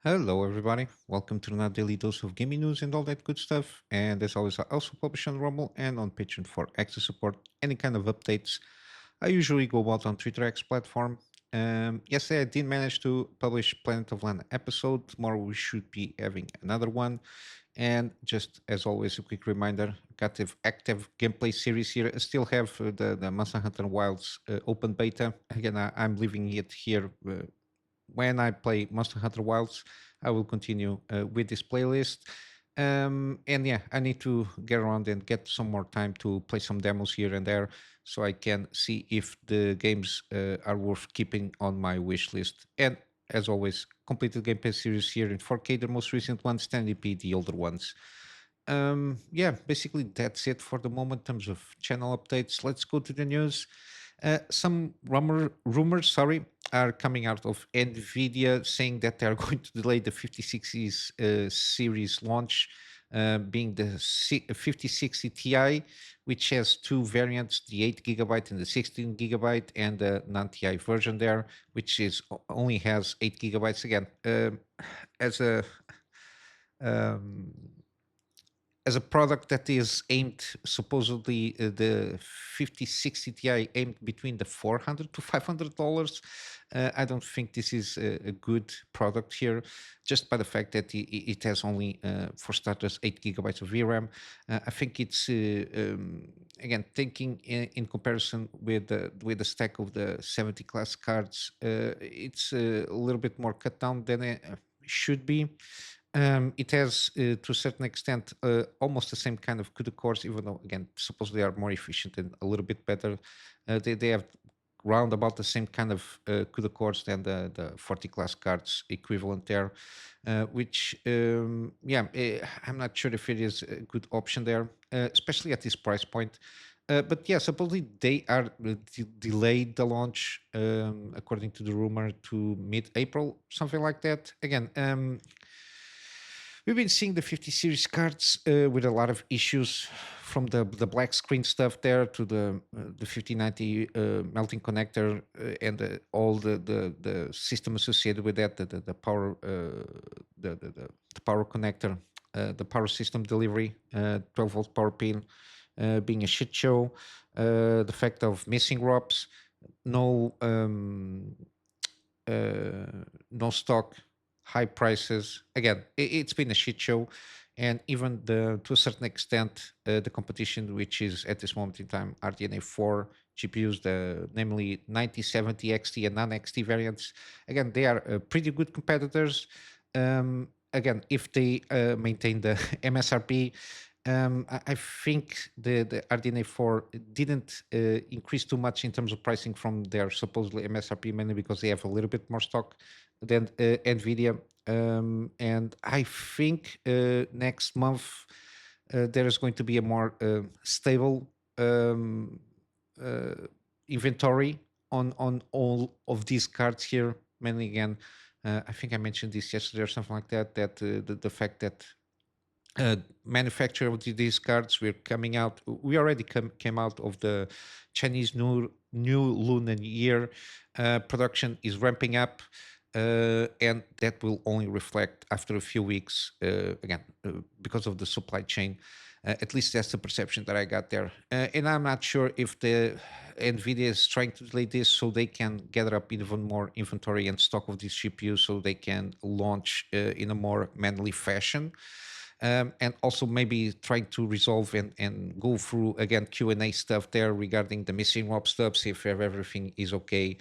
Hello, everybody. Welcome to another daily dose of gaming news and all that good stuff. And as always, I also publish on Rumble and on Patreon for extra support, any kind of updates. I usually go out on Twitter X platform. Yesterday, I did manage to publish Planet of Land episode. Tomorrow, we should be having another one. And just as always, a quick reminder: active gameplay series here. I still have the Monster Hunter Wilds open beta. Again, I'm leaving it here when I play Monster Hunter Wilds, I will continue with this playlist. And yeah, I need to get around and get some more time to play some demos here and there so I can see if the games are worth keeping on my wish list. And as always, completed gameplay series here in 4K, the most recent ones, 1080p, the older ones. Yeah, basically that's it for the moment in terms of channel updates. Let's go to the news. Some rumors, sorry, are coming out of NVidia saying that they are going to delay the 5060 series launch, being the 5060 Ti, which has two variants, the 8 GB and the 16 GB, and the non-Ti version there, which is only has 8 GB. Again, as a um, as a product that is aimed supposedly the 5060 Ti aimed between the 400 to $500. I don't think this is a good product here, just by the fact that it has only, for starters, 8 GB of VRAM. I think it's again thinking in comparison with the stack of the 70 class cards, it's a little bit more cut down than it should be. It has, to a certain extent, almost the same kind of CUDA cores, even though, again, supposedly are more efficient and a little bit better. They have round about the same kind of CUDA cores than the 40 class cards equivalent there, which, yeah, I'm not sure if it is a good option there, especially at this price point. But yeah, supposedly they are delayed the launch, according to the rumor, to mid-April, something like that. Again, we've been seeing the 50 series cards with a lot of issues, from the black screen stuff there to the 5090 melting connector, and all the system associated with that, the power the power connector, the power system delivery, 12-volt power pin being a shit show, the fact of missing ROPs, no no stock, high prices. Again, it's been a shit show, and even to a certain extent, the competition, which is at this moment in time RDNA 4 GPUs, namely 9070 XT and non-XT variants. Again, they are pretty good competitors. Again, if they maintain the MSRP, I think the RDNA 4 didn't increase too much in terms of pricing from their supposedly MSRP, mainly because they have a little bit more stock than NVIDIA. And I think next month there is going to be a more stable um, uh, inventory on all of these cards here. Mainly, again, I think I mentioned this yesterday or something like that. That the fact that manufacture of these cards, we're coming out. We already came out of the Chinese new lunar year. Production is ramping up, and that will only reflect after a few weeks. Again, because of the supply chain. At least that's the perception that I got there. And I'm not sure if the NVIDIA is trying to delay this so they can gather up even more inventory and stock of these GPUs so they can launch in a more manly fashion. And also maybe trying to resolve and go through again Q&A stuff there regarding the missing WAP stuff, see if everything is okay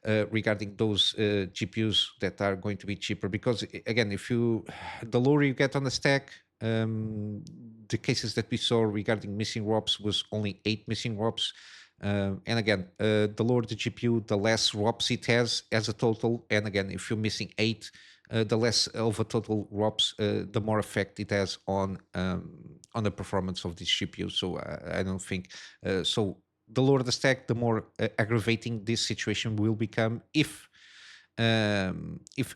regarding those GPUs that are going to be cheaper. Because again, if you the lower you get on the stack, the cases that we saw regarding missing ROPs was only 8 missing ROPs. And again, the lower the GPU, the less ROPs it has as a total. And again, if you're missing 8, the less of a total ROPs, the more effect it has on the performance of this GPU. So I don't think so. The lower the stack, the more aggravating this situation will become if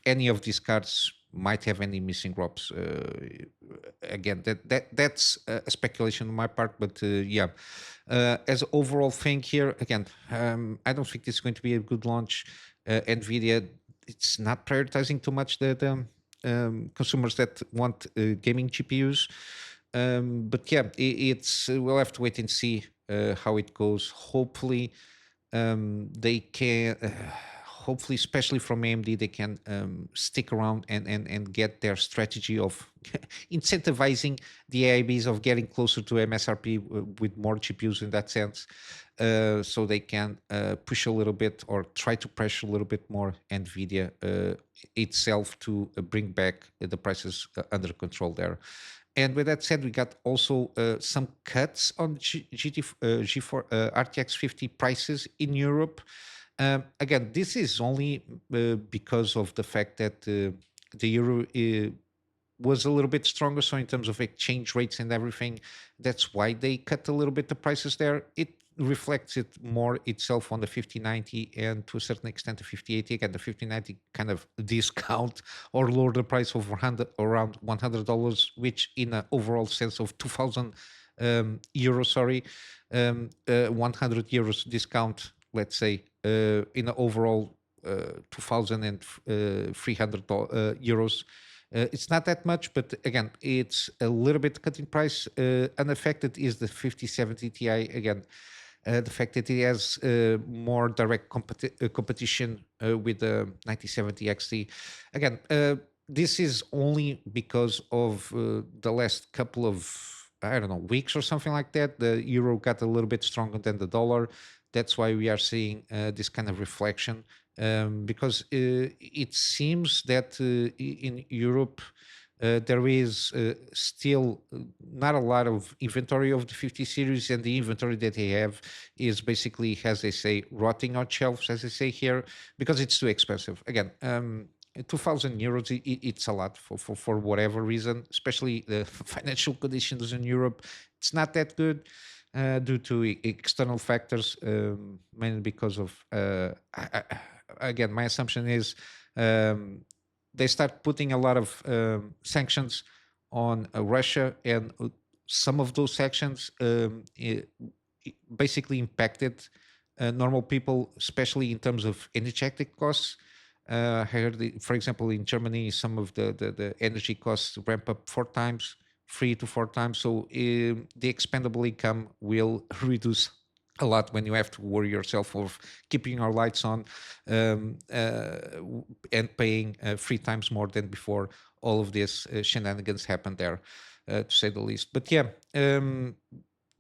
any of these cards might have any missing ROPs. Again, that's a speculation on my part, but yeah. As an overall thing here, again, I don't think this is going to be a good launch. Nvidia, it's not prioritizing too much consumers that want gaming GPUs. But yeah, it's we'll have to wait and see how it goes. Hopefully, they can. Hopefully, especially from AMD, they can stick around and get their strategy of incentivizing the AIBs of getting closer to MSRP with more GPUs in that sense, so they can push a little bit or try to pressure a little bit more NVIDIA itself to bring back the prices under control there. And with that said, we got also some cuts on GeForce RTX 50 prices in Europe. Again, this is only because of the fact that the euro was a little bit stronger. So in terms of exchange rates and everything, that's why they cut a little bit the prices there. It reflects it more itself on the 5090 and to a certain extent the 5080. Again, the 5090 kind of discount or lower the price of around $100, which in an overall sense of 2000 euros, sorry, 100 euros discount, let's say, in an overall 2,300 euros. It's not that much, but again, it's a little bit cut in price. Unaffected is the 5070 Ti. Again, the fact that it has more direct competition with the 9070 XT. Again, this is only because of the last couple of, I don't know, weeks or something like that. The euro got a little bit stronger than the dollar. That's why we are seeing this kind of reflection, because it seems that in Europe there is still not a lot of inventory of the 50 series, and the inventory that they have is basically, as they say, rotting on shelves, as they say here, because it's too expensive. Again, 2,000 euros, it's a lot for whatever reason, especially the financial conditions in Europe. It's not that good due to external factors, mainly because of, again, my assumption is they start putting a lot of sanctions on Russia, and some of those sanctions basically impacted normal people, especially in terms of energetic costs. I heard, for example, in Germany, some of the energy costs ramp up 4 times, 3 to 4 times. So the expendable income will reduce a lot when you have to worry yourself of keeping our lights on, and paying 3 times more than before. All of this shenanigans happened there, to say the least. But yeah,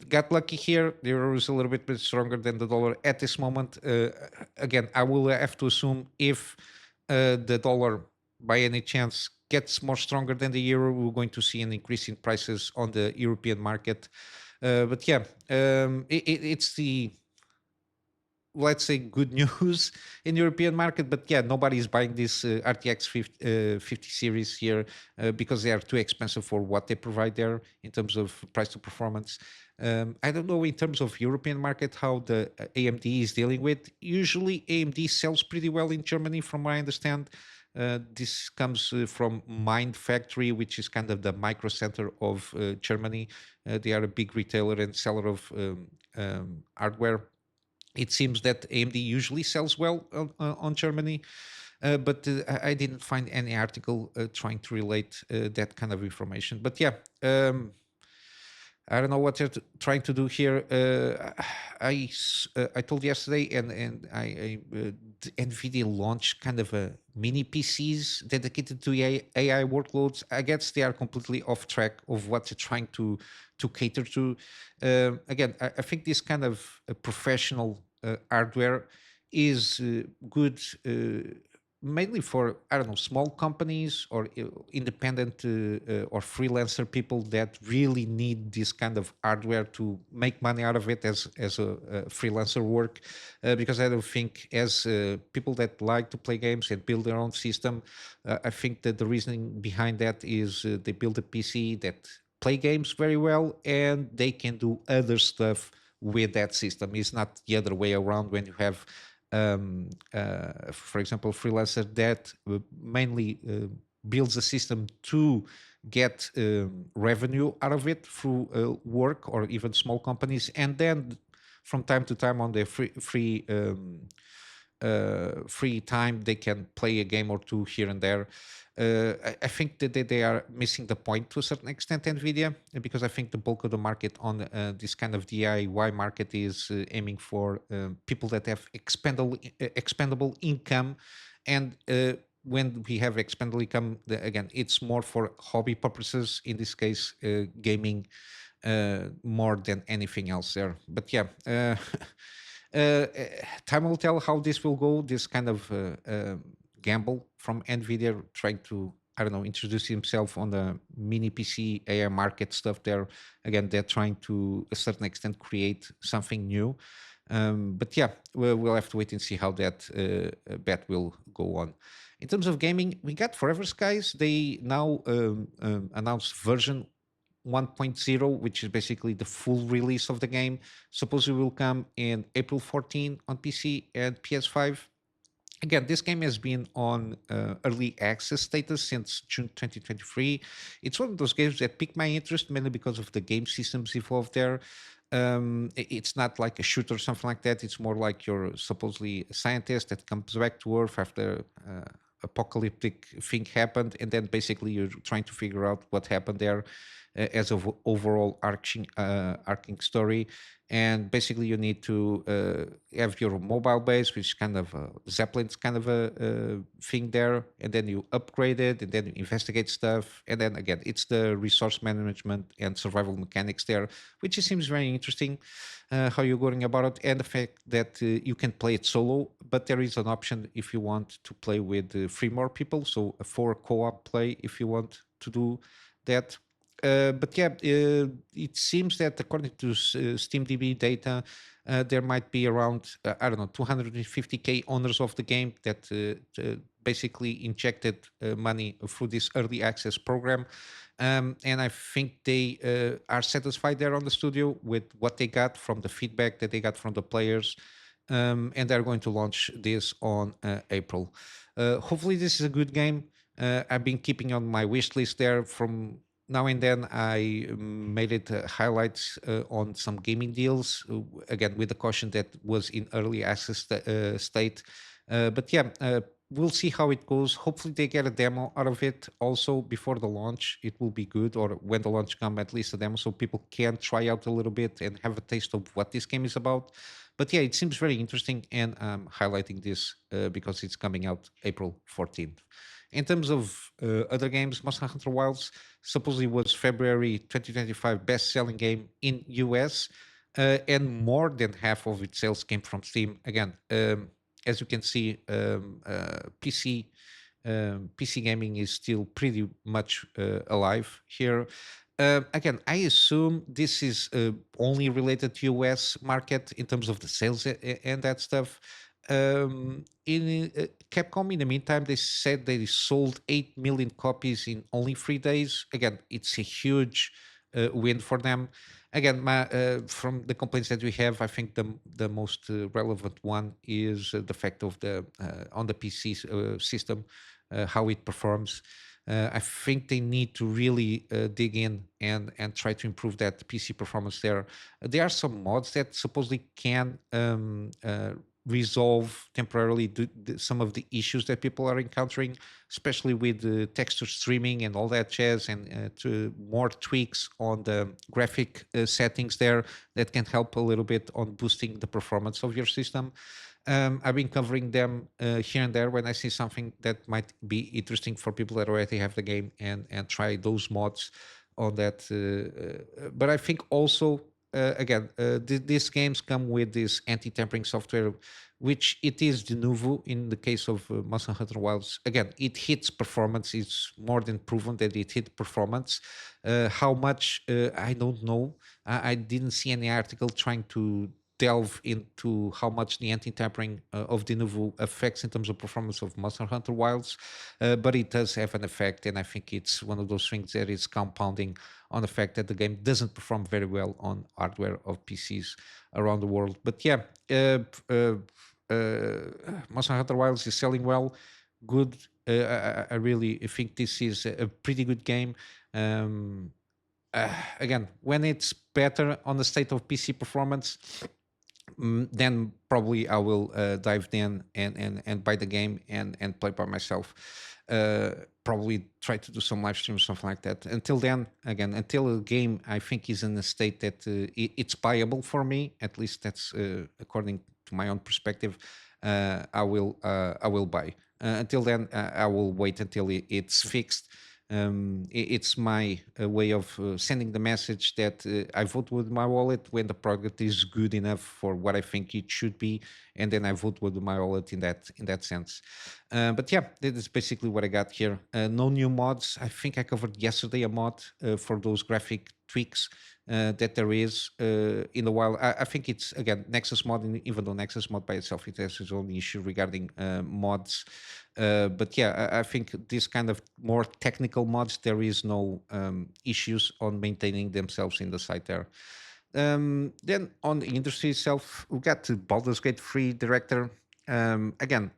got lucky here. The euro is a little bit stronger than the dollar at this moment. Again, I will have to assume if the dollar by any chance gets more stronger than the euro, we're going to see an increase in prices on the European market. But yeah, it's the, let's say, good news in European market. But yeah, nobody's buying this RTX 50 series here because they are too expensive for what they provide there in terms of price to performance. I don't know in terms of European market how the AMD is dealing with. Usually AMD sells pretty well in Germany, from what I understand. This comes from Mind Factory, which is kind of the micro center of Germany. They are a big retailer and seller of hardware. It seems that AMD usually sells well on Germany, but I didn't find any article trying to relate that kind of information. But yeah, I don't know what they're trying to do here. I told yesterday, and NVIDIA launched kind of a mini PCs dedicated to AI workloads. I guess they are completely off track of what they're trying to cater to. Again, I think this kind of professional hardware is good. Mainly for, I don't know, small companies or independent or freelancer people that really need this kind of hardware to make money out of it as a freelancer work. Because I don't think, as people that like to play games and build their own system, I think that the reasoning behind that is they build a PC that play games very well and they can do other stuff with that system. It's not the other way around when you have for example, freelancer that mainly builds a system to get revenue out of it through work, or even small companies, and then from time to time on their free time they can play a game or two here and there. I think that they are missing the point to a certain extent, NVIDIA, because I think the bulk of the market on this kind of DIY market is aiming for people that have expendable income. And when we have expendable income, again, it's more for hobby purposes, in this case, gaming more than anything else there. But yeah, uh, time will tell how this will go. This kind of gamble from Nvidia trying to, I don't know, introduce himself on the mini PC AI market stuff there. Again, they're trying to a certain extent create something new. But yeah, we'll have to wait and see how that bet will go on. In terms of gaming, we got Forever Skies. They now announced version 1.0, which is basically the full release of the game. Supposedly will come in April 14 on PC and PS5. Again, this game has been on early access status since June 2023. It's one of those games that piqued my interest mainly because of the game systems involved there. It's not like a shooter or something like that. It's more like you're supposedly a scientist that comes back to Earth after apocalyptic thing happened, and then basically you're trying to figure out what happened there as of overall arcing story. And basically you need to have your mobile base, which is kind of a zeppelin's kind of a thing there, and then you upgrade it, and then you investigate stuff, and then again it's the resource management and survival mechanics there, which seems very interesting. How you're going about it, and the fact that you can play it solo, but there is an option if you want to play with three more people, so a four co-op play if you want to do that. But yeah, it seems that according to SteamDB data, there might be around, I don't know, 250K owners of the game that basically injected money through this early access program. And I think they are satisfied there on the studio with what they got from the feedback that they got from the players. And they're going to launch this on April. Hopefully, this is a good game. I've been keeping on my wish list there from now and then. I made it highlights on some gaming deals, again with the caution that was in early access state. But yeah, we'll see how it goes. Hopefully they get a demo out of it also before the launch. It will be good, or when the launch comes, at least a demo, so people can try out a little bit and have a taste of what this game is about. But yeah, it seems very interesting, and I'm highlighting this because it's coming out April 14th. In terms of other games, Monster Hunter Wilds supposedly was February 2025 best-selling game in US, and more than half of its sales came from Steam. Again, as you can see, PC gaming is still pretty much alive here. Again, I assume this is only related to US market in terms of the sales and that stuff. In Capcom, in the meantime, they said they sold 8 million copies in only 3 days. Again, it's a huge win for them. Again, from the complaints that we have, I think the most relevant one is the fact of the on the PC system, how it performs. I think they need to really dig in and try to improve that PC performance there. There are some mods that supposedly can resolve temporarily some of the issues that people are encountering, especially with the texture streaming and all that jazz, and to more tweaks on the graphic settings there that can help a little bit on boosting the performance of your system. I've been covering them here and there when I see something that might be interesting for people that already have the game, and try those mods on that. But I think also, again, these games come with this anti-tampering software, which it is de novo in the case of Monster Hunter Wilds. Again, it hits performance. It's more than proven that it hit performance. How much, I don't know. I didn't see any article trying to delve into how much the anti-tampering of Denuvo affects in terms of performance of Monster Hunter Wilds, but it does have an effect, and I think it's one of those things that is compounding on the fact that the game doesn't perform very well on hardware of PCs around the world. But yeah, Monster Hunter Wilds is selling well, good. I really think this is a pretty good game. Again, when it's better on the state of PC performance, then probably I will dive in and buy the game and play by myself. Probably try to do some live stream, something like that. Until then, again, until a game I think is in a state that it's buyable for me, at least that's according to my own perspective. I will buy. Until then, I will wait until it's fixed. It's my way of sending the message that I vote with my wallet when the product is good enough for what I think it should be, and then I vote with my wallet in that sense. But yeah, that is basically what I got here. No new mods. I think I covered yesterday a mod for those graphic tweaks that there is in the wild. I think it's again Nexus mod, even though Nexus mod by itself it has its own issue regarding mods. But yeah, I think this kind of more technical mods, there is no issues on maintaining themselves in the site there. Then on the industry itself, we got the Baldur's Gate 3 director. Again,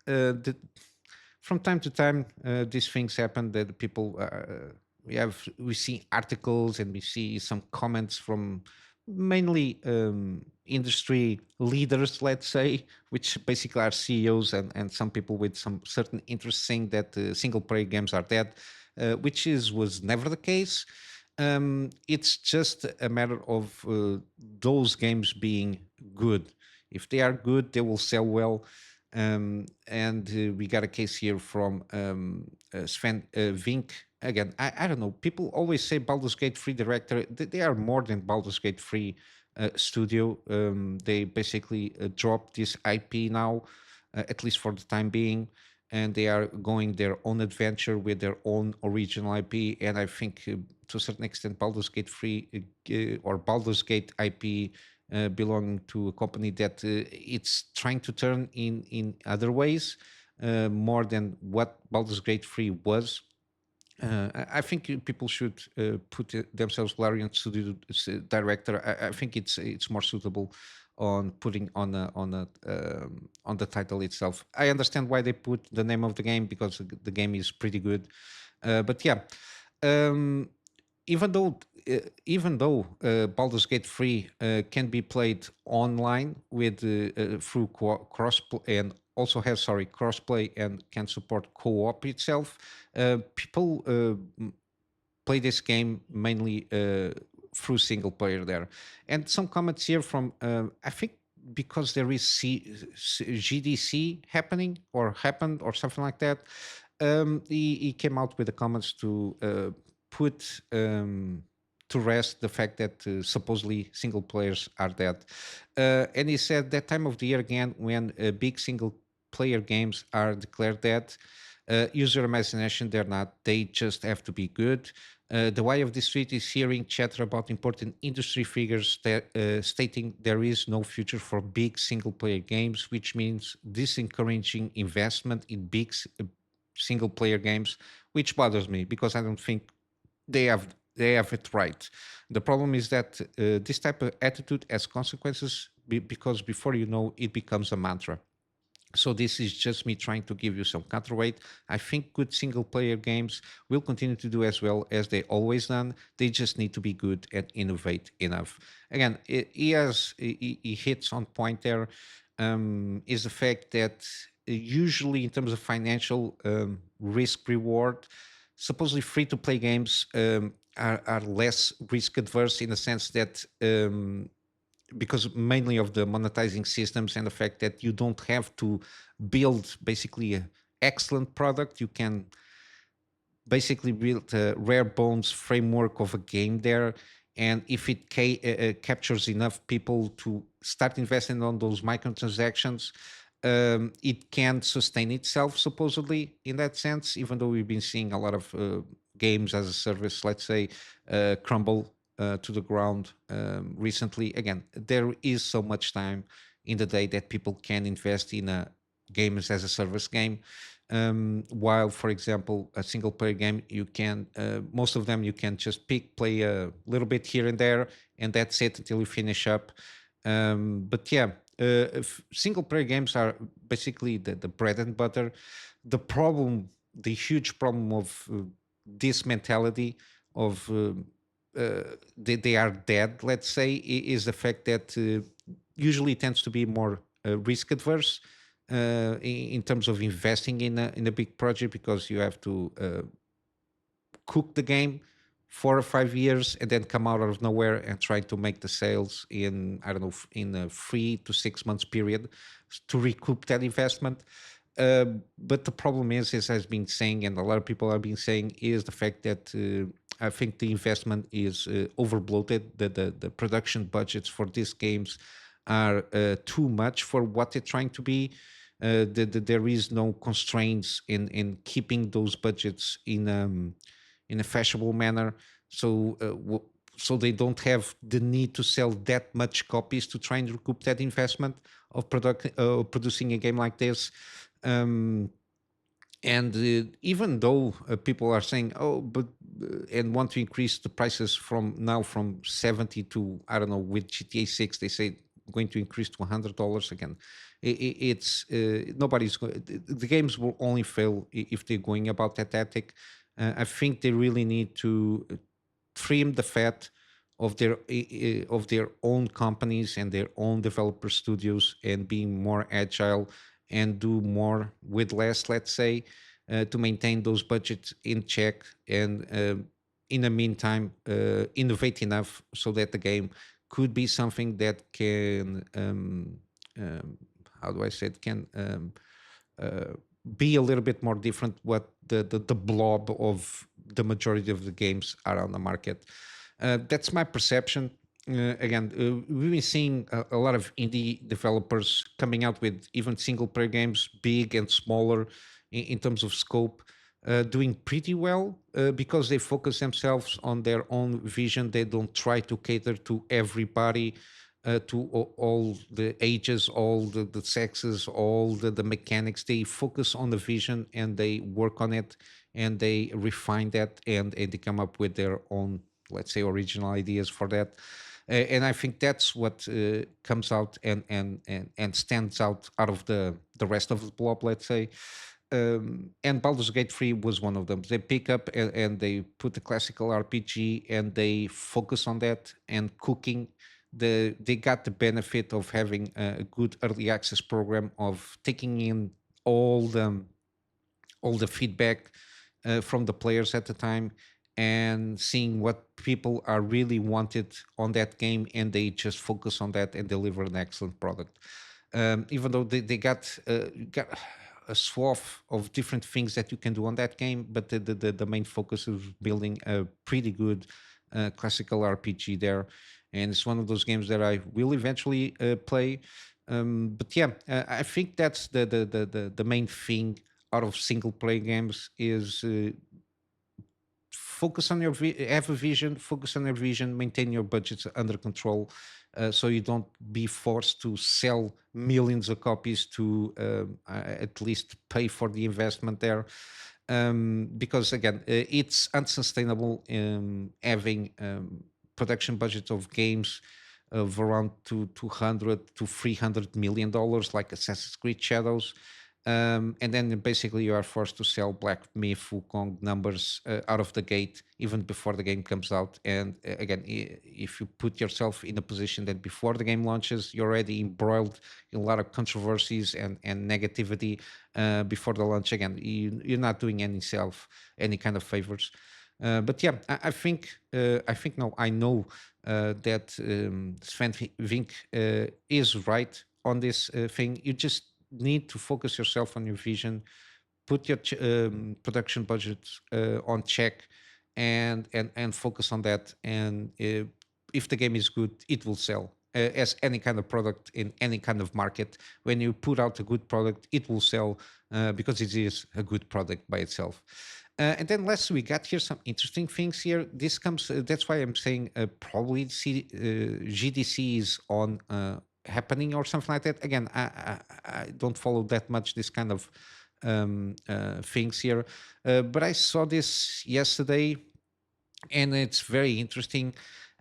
from time to time, these things happen that the people we see articles and we see some comments from mainly industry leaders, let's say, which basically are CEOs and some people with some certain interest saying that single player games are dead, which is was never the case. It's just a matter of those games being good. If they are good, they will sell well. And we got a case here from Sven Vincke. Again, I don't know. People always say Baldur's Gate 3 director. They are more than Baldur's Gate 3 studio. They basically dropped this IP now, at least for the time being, and they are going their own adventure with their own original IP. And I think to a certain extent, Baldur's Gate 3 or Baldur's Gate IP belonging to a company that it's trying to turn in other ways more than what Baldur's Gate 3 was. I think people should put themselves Larian Studio director. I think it's more suitable on putting on the title itself. I understand why they put the name of the game because the game is pretty good, but yeah. Um, even though Baldur's Gate 3 can be played online with through crossplay and also has crossplay and can support co-op itself, people play this game mainly through single player there. And some comments here from I think because there is GDC happening or happened or something like that. He came out with the comments to put to rest the fact that supposedly single players are dead. And he said that time of the year again when big single player games are declared dead. Use your imagination, they're not. They just have to be good. The Why of the Street is hearing chatter about important industry figures stating there is no future for big single player games, which means disencouraging investment in big single player games, which bothers me because I don't think they have it right. The problem is that this type of attitude has consequences because before you know it becomes a mantra. So this is just me trying to give you some counterweight. I think good single player games will continue to do as well as they always done. They just need to be good and innovate enough. Again, he hits on point there. Is the fact that usually in terms of financial risk reward, supposedly free to play games are less risk adverse in the sense that because mainly of the monetizing systems and the fact that you don't have to build basically an excellent product. You can basically build a rare bones framework of a game there. And if it captures enough people to start investing on those microtransactions, it can sustain itself supposedly in that sense, even though we've been seeing a lot of games as a service, let's say, crumble to the ground recently. Again, there is so much time in the day that people can invest in a games as a service game. While, for example, a single player game, you can, most of them you can just play a little bit here and there, and that's it until you finish up. But yeah, single player games are basically the bread and butter. The problem, the huge problem of this mentality of they are dead, let's say, is the fact that usually tends to be more risk adverse in terms of investing in a big project, because you have to cook the game 4 or 5 years and then come out of nowhere and try to make the sales in, I don't know, in a 3 to 6 months period to recoup that investment. But the problem is, I've been saying, and a lot of people have been saying, is the fact that I think the investment is over bloated. The production budgets for these games are too much for what they're trying to be. There is no constraints in keeping those budgets in a fashionable manner. So so they don't have the need to sell that much copies to try and recoup that investment of producing a game like this. Um, and even though people are saying, oh, but and want to increase the prices from 70 to, I don't know, with GTA 6 they say going to increase to $100 again. It's the games will only fail if they're going about that tactic. I think they really need to trim the fat of their own companies and their own developer studios, and being more agile and do more with less, let's say, to maintain those budgets in check, and in the meantime innovate enough so that the game could be something that can um, how do I say it, can uh, be a little bit more different what the blob of the majority of the games are on the market. That's my perception. Again, we've been seeing a lot of indie developers coming out with even single player games, big and smaller in terms of scope, doing pretty well because they focus themselves on their own vision. They don't try to cater to everybody, to all the ages, all the sexes, all the mechanics. They focus on the vision and they work on it and they refine that, and they come up with their own, let's say, original ideas for that. And I think that's what comes out and stands out of the rest of the blob, let's say. And Baldur's Gate 3 was one of them. They pick up and they put the classical RPG and they focus on that and cooking. They got the benefit of having a good early access program, of taking in all the all the feedback from the players at the time, and seeing what people are really wanted on that game, and they just focus on that and deliver an excellent product. Even though they got a swath of different things that you can do on that game, but the main focus is building a pretty good classical RPG there, and it's one of those games that I will eventually play. But yeah, I think that's the main thing out of single player games is focus on have a vision, focus on your vision, maintain your budgets under control, so you don't be forced to sell millions of copies to at least pay for the investment there. Because again, it's unsustainable having production budgets of games of around 200 to $300 million, like Assassin's Creed Shadows. And then basically you are forced to sell Black Myth Wukong numbers out of the gate even before the game comes out. And again, if you put yourself in a position that before the game launches, you're already embroiled in a lot of controversies and negativity before the launch, again, you're not doing any kind of favors. But yeah, I think no, I know that Sven Vink is right on this thing. You just need to focus yourself on your vision, put your production budget on check, and focus on that. And if the game is good, it will sell. As any kind of product in any kind of market, when you put out a good product, it will sell because it is a good product by itself. And then last, we got here some interesting things here. This comes, that's why I'm saying probably GDC is on happening or something like that. Again, I don't follow that much this kind of things here, but I saw this yesterday and it's very interesting.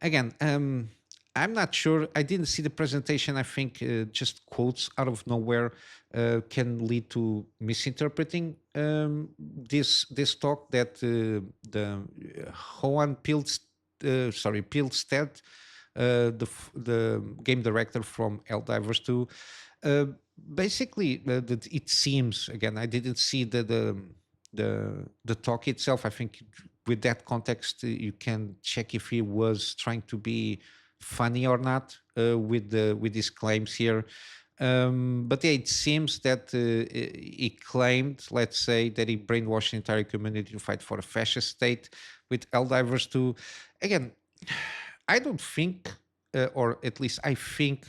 Again, I'm not sure. I didn't see the presentation. I think just quotes out of nowhere can lead to misinterpreting this talk that the Hoan Pilz Pilstead, the game director from Helldivers 2. Uh, Basically, it seems, again, I didn't see the talk itself. I think with that context, you can check if he was trying to be funny or not with his claims here. But yeah, it seems that he claimed, let's say, that he brainwashed the entire community to fight for a fascist state with Helldivers 2. Again, I don't think, or at least I think,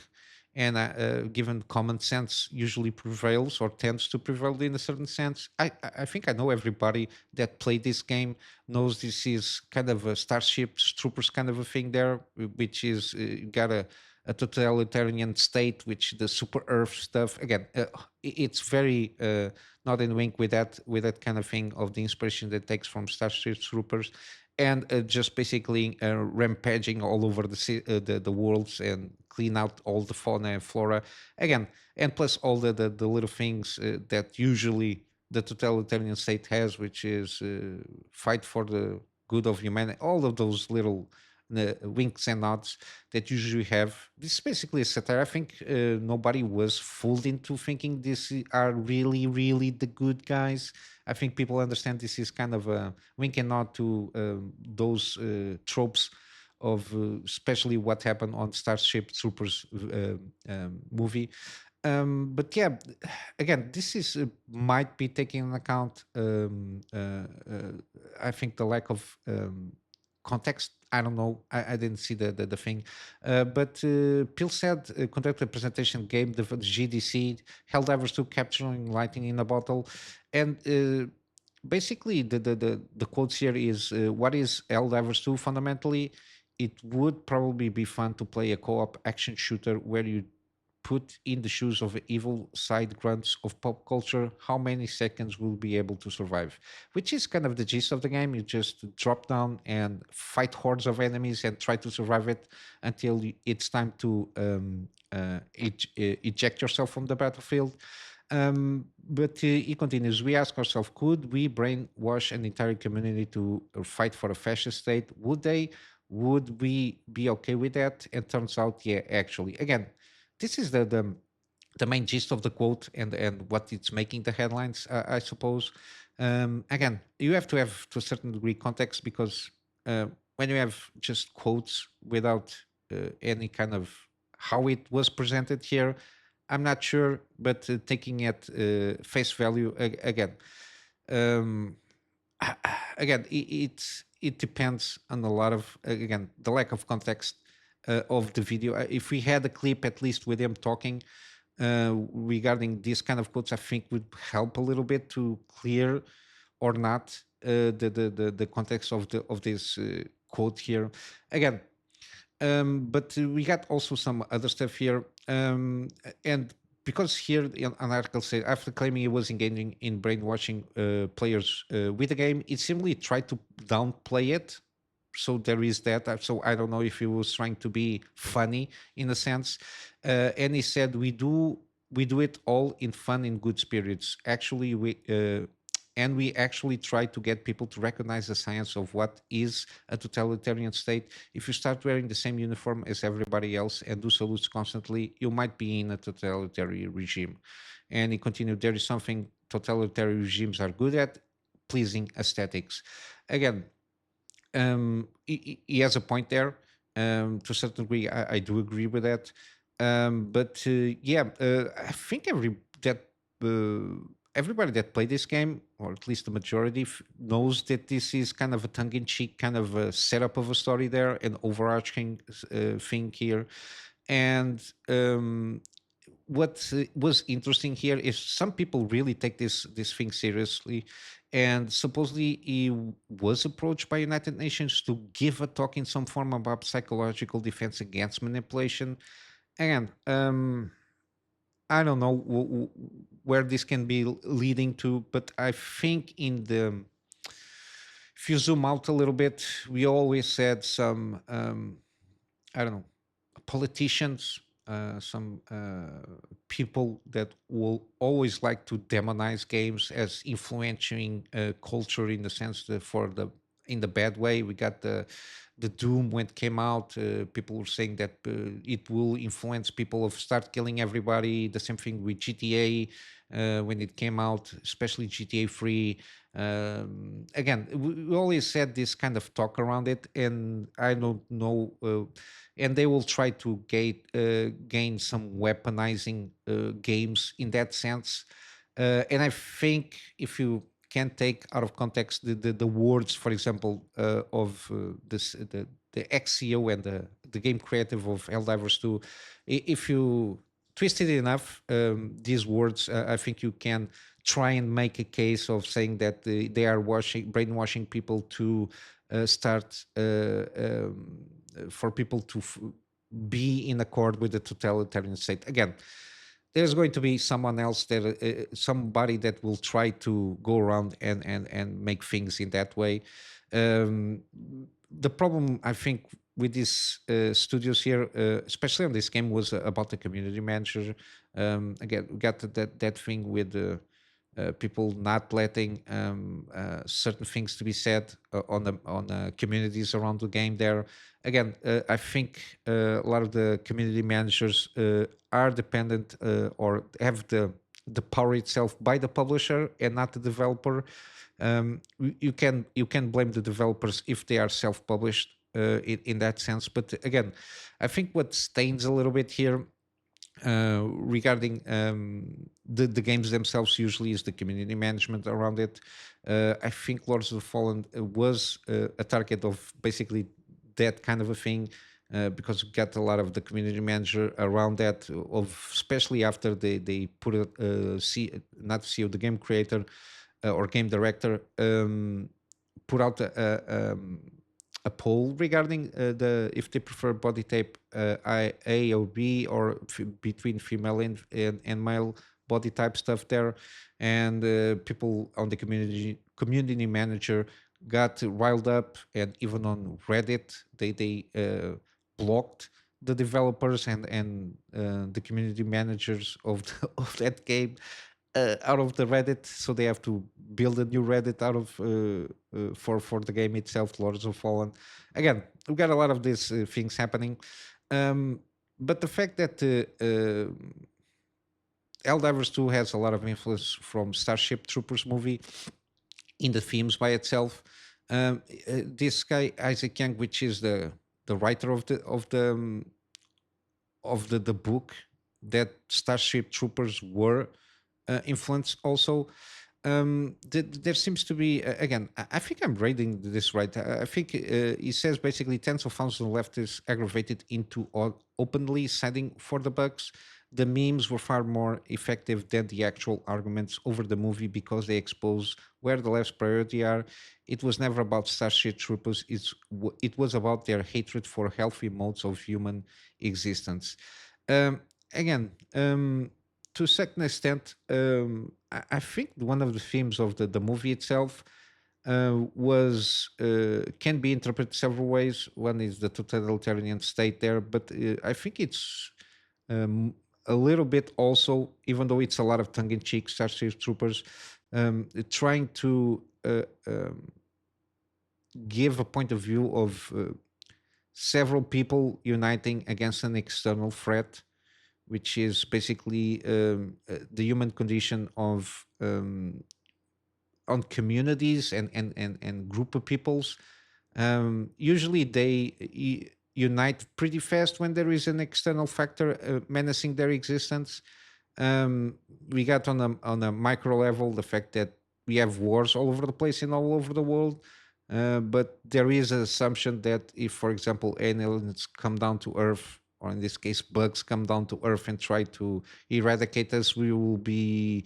and given common sense usually prevails or tends to prevail in a certain sense. I think I know everybody that played this game knows this is kind of a Starship Troopers kind of a thing there, which is got a totalitarian state, which the super Earth stuff. Again, it's very not in wink with that kind of thing of the inspiration that takes from Starship Troopers, and just basically rampaging all over the worlds and clean out all the fauna and flora again, and plus all the little things that usually the totalitarian state has, which is fight for the good of humanity, all of those little winks and nods that usually have. This is basically a satire. I think nobody was fooled into thinking this are really the good guys. I think people understand this is kind of a wink and nod to those tropes of especially what happened on Starship Troopers movie. But yeah, again, this is might be taking into account. I think the lack of context. I don't know. I didn't see the thing. But Pil said, conducted a presentation game, the GDC, Helldivers 2 capturing lightning in a bottle. And basically, the quotes here is what is Helldivers 2 fundamentally? It would probably be fun to play a co op action shooter where you put in the shoes of evil side grunts of pop culture, how many seconds will be able to survive? Which is kind of the gist of the game. You just drop down and fight hordes of enemies and try to survive it until it's time to eject yourself from the battlefield. But he continues, we ask ourselves, could we brainwash an entire community to fight for a fascist state? Would they? Would we be okay with that? And turns out, yeah, actually. Again, this is the main gist of the quote and what it's making the headlines, I suppose. Again, you have to have to a certain degree context because when you have just quotes without any kind of how it was presented here, I'm not sure, but taking it face value again. Um, Again, it depends on a lot of again the lack of context of the video. If we had a clip at least with him talking regarding these kind of quotes, I think would help a little bit to clear or not the context of this quote here. Again, but we got also some other stuff here. And because here an article said after claiming he was engaging in brainwashing players with the game, it simply tried to downplay it. So there is that. So I don't know if he was trying to be funny in a sense. And he said we do it all in fun and good spirits. Actually, we actually try to get people to recognize the science of what is a totalitarian state. If you start wearing the same uniform as everybody else and do salutes constantly, you might be in a totalitarian regime. And he continued, there is something totalitarian regimes are good at, pleasing aesthetics. Again, he has a point there. To a certain degree, I do agree with that. But yeah, I think everybody that played this game, or at least the majority, knows that this is kind of a tongue-in-cheek kind of a setup of a story there, an overarching thing here. And what was interesting here is some people really take this thing seriously, and supposedly he was approached by United Nations to give a talk in some form about psychological defense against manipulation. And I don't know where this can be leading to, but I think if you zoom out a little bit, we always said some I don't know, politicians, some people that will always like to demonize games as influencing culture in the sense that for the in the bad way. We got the Doom when it came out. People were saying that it will influence people of start killing everybody. The same thing with GTA when it came out, especially GTA 3. Again, we always had this kind of talk around it, and I don't know. And they will try to gain some weaponizing games in that sense. And I think if you can take out of context the words, for example, of the ex-CEO and the game creative of Helldivers 2, if you twist it enough, these words, I think you can try and make a case of saying that they are brainwashing people to start for people to be in accord with the totalitarian state. Again, there's going to be someone else that somebody that will try to go around and make things in that way. um, the problem I think with these studios here, especially on this game, was about the community manager. Again, we got that thing with people not letting certain things to be said on communities around the game. There, again, I think a lot of the community managers are dependent or have the power itself by the publisher and not the developer. You can blame the developers if they are self-published in that sense. But again, I think what stains a little bit here regarding the games themselves usually is the community management around it. I think Lords of the Fallen was a target of basically that kind of a thing. Because we got a lot of the community manager around that, of especially after they put not CEO, the game creator or game director, put out a poll regarding the if they prefer body type A or B, or between female and male body type stuff there. And people on the community manager got riled up, and even on Reddit they blocked the developers and the community managers of of that game out of the Reddit, so they have to build a new Reddit out of for the game itself, Lords of Fallen. Again, we got a lot of these things happening, um, but the fact that Helldivers 2 has a lot of influence from Starship Troopers movie in the themes by itself. This guy Isaac Young, which is the writer of the book that Starship Troopers were influenced also. There seems to be again. I think I'm reading this right. I think he says basically tens of thousands of leftists aggravated into openly citing for the bugs. The memes were far more effective than the actual arguments over the movie because they expose where the left's priority are. It was never about Starship Troopers. It was about their hatred for healthy modes of human existence. Again, to a certain extent, I think one of the themes of the movie itself was can be interpreted several ways. One is the totalitarian state there, but I think it's um, a little bit also, even though it's a lot of tongue-in-cheek Starship Troopers, trying to give a point of view of several people uniting against an external threat, which is basically the human condition of on communities and group of peoples. Usually they unite pretty fast when there is an external factor menacing their existence. We got on a micro level the fact that we have wars all over the place and all over the world. But there is an assumption that if, for example, aliens come down to Earth, or in this case, bugs come down to Earth and try to eradicate us, we will be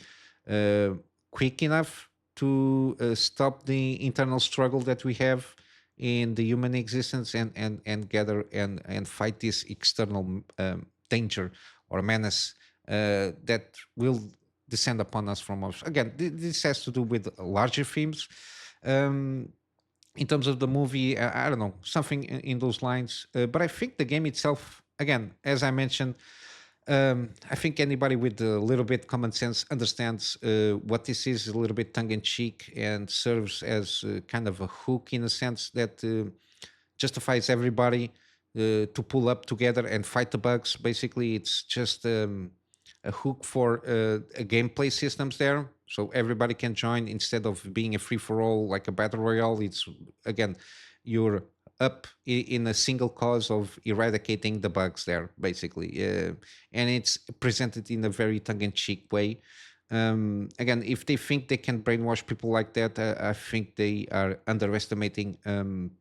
uh, quick enough to stop the internal struggle that we have in the human existence and gather and fight this external danger or menace that will descend upon us from us. Again, this has to do with larger themes. Um, in terms of the movie, I don't know, something in those lines. But I think the game itself, again, as I mentioned, I think anybody with a little bit common sense understands what this is a little bit tongue in cheek and serves as kind of a hook in a sense that justifies everybody to pull up together and fight the bugs. Basically, it's just a hook for gameplay systems there, so everybody can join instead of being a free for all like a battle royale. It's again, you're up in a single cause of eradicating the bugs there, basically, and it's presented in a very tongue-in-cheek way. Again, if they think they can brainwash people like that, I think they are underestimating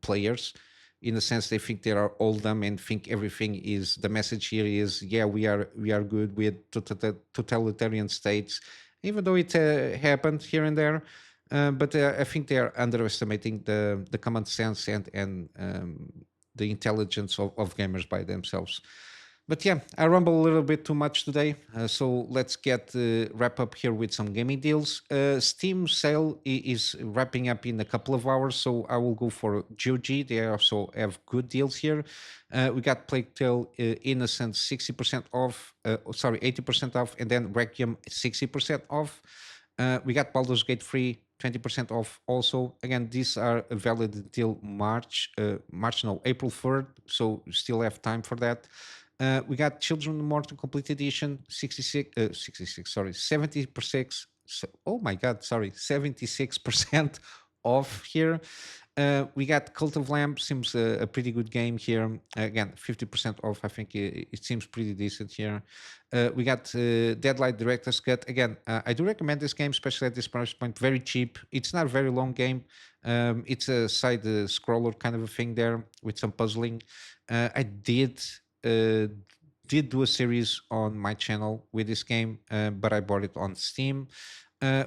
players. In a sense, they think they are all dumb and think everything is the message here is, yeah, we are good with totalitarian states, even though it happened here and there. But I think they are underestimating the common sense and the intelligence of gamers by themselves. But yeah, I rumble a little bit too much today. So let's get wrap up here with some gaming deals. Steam sale is wrapping up in a couple of hours, so I will go for GOG. They also have good deals here. We got Plague Tale Innocent 60% off, sorry, 80% off, and then Requiem 60% off. We got Baldur's Gate free 20% off also. Again, these are valid until April 3rd, so you still have time for that. We got Children of Mortal Complete Edition 66, sorry, 70%. Oh my God, sorry, 76% off here. We got Cult of Lamb, seems a pretty good game here. Again, 50% off. I think it seems pretty decent here. We got Deadlight Director's Cut. Again, I do recommend this game, especially at this price point. Very cheap. It's not a very long game. It's a side scroller kind of a thing there with some puzzling. I uh, did do a series on my channel with this game, but I bought it on Steam.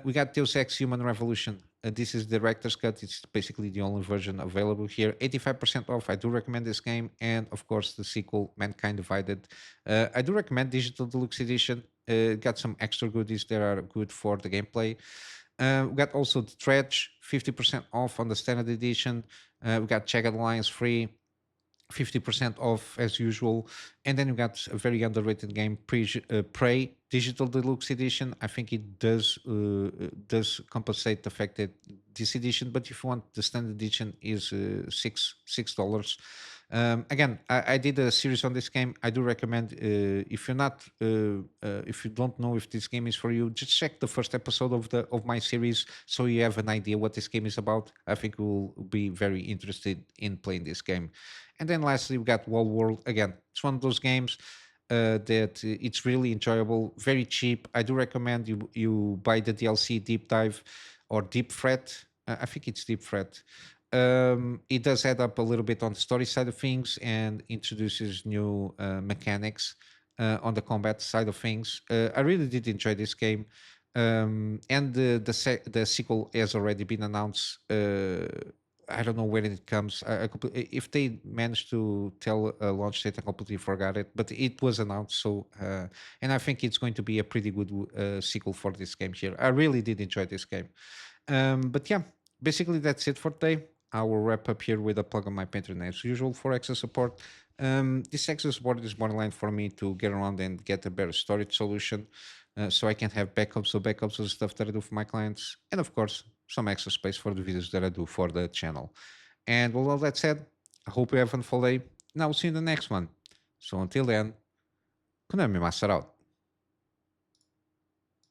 We got Deus Ex Human Revolution. This is director's cut. It's basically the only version available here. 85% off. I do recommend this game, and of course the sequel, Mankind Divided. I do recommend Digital Deluxe Edition. Got some extra goodies that are good for the gameplay. We got also the Dredge, 50% off on the standard edition. We got Jagged Alliance free, 50% off as usual. And then you got a very underrated game, Prey Digital Deluxe Edition. I think it does compensate the fact that this edition, but if you want the standard edition, is $6. Again, I did a series on this game. I do recommend, if you don't know if this game is for you, just check the first episode of my series so you have an idea what this game is about. I think you will be very interested in playing this game. And then lastly, we got Wall World. Again, it's one of those games that it's really enjoyable, very cheap. I do recommend you buy the DLC Deep Dive or Deep Threat. I think it's Deep Threat. It does add up a little bit on the story side of things and introduces new mechanics on the combat side of things. I really did enjoy this game. And the sequel has already been announced. I don't know when it comes. If they manage to tell a launch date, I completely forgot it. But it was announced, so and I think it's going to be a pretty good sequel for this game here. I really did enjoy this game. But yeah, basically that's it for today. I will wrap up here with a plug on my Patreon as usual for extra support. This extra support is borderline for me to get around and get a better storage solution, so I can have backups of stuff that I do for my clients, and of course some extra space for the videos that I do for the channel. And with all that said, I hope you have a fun day, and I will see you in the next one. So until then, Kunamy Master out.